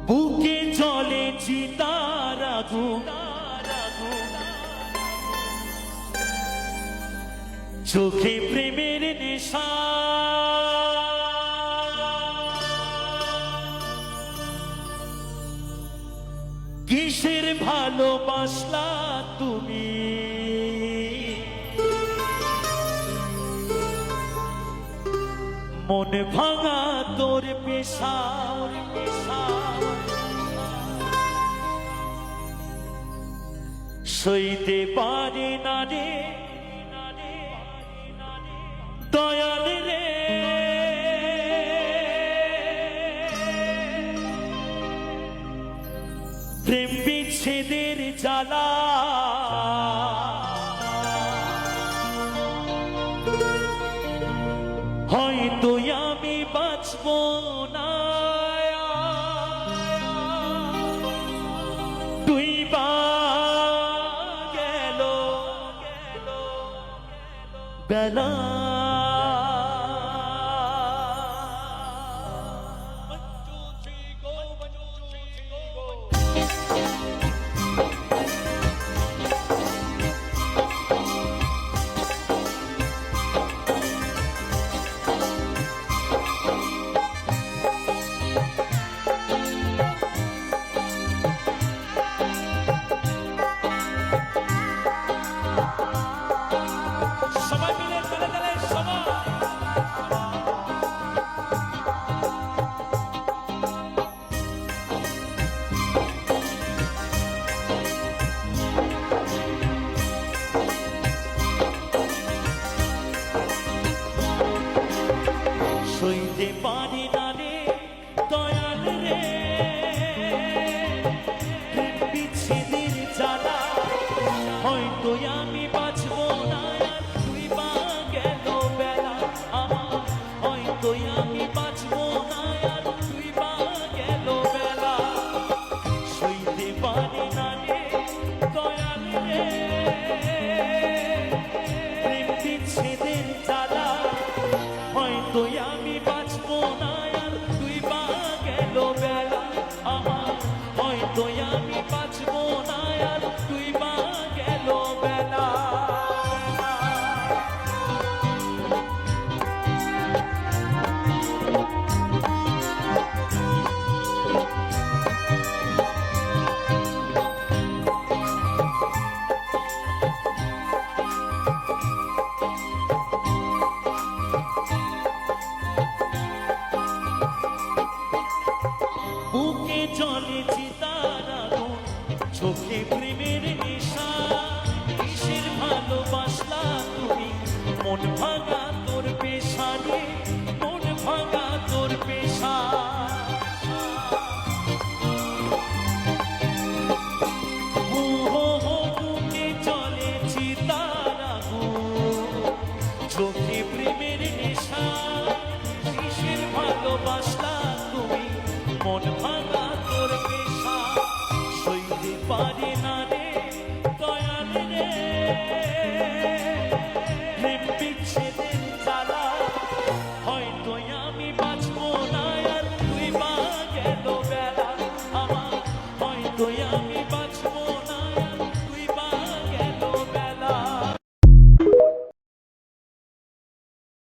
বুকে জলে চিতার আগুন, চোখে প্রেমের নেশা, কিসের ভালোবাসলা তুমি, মন ভাঙা তোর পেশা, সইতে পারে না রে দয়াল রে, প্রেম বিচ্ছেদের জ্বালা, হয়তো আমি বাঁচব না, তুই বা গেল বেলা। সইতে পারি না রে দয়াল রে, বিচ্ছেদের জ্বালা, হয়তো আমি বাঁচব না, তুই বা গেল বেলা আমার, হয়তো আমি বাঁচব না, তুই বা গেল বেলা, সইতে পারি না রে দয়াল রে, বিচ্ছেদের জ্বালা, হয়তো আমি বাঁচব না, তুই বা গেল বেলা আমার, হয়তো আমি বাঁচব না, তুই বা গেল বেলা। বুকে জলে চিতার আগুন, চোখে প্রেমের নেশা, কিসের ভালোবাসলা তুমি, মন ভাঙা তোর পেশা রে, মন ভাঙা তোর পেশা, বুকে জলে চিতার আগুন, চোখে প্রেমের নেশা, কিসের ভালোবাসলা তুমি, মন ভাঙা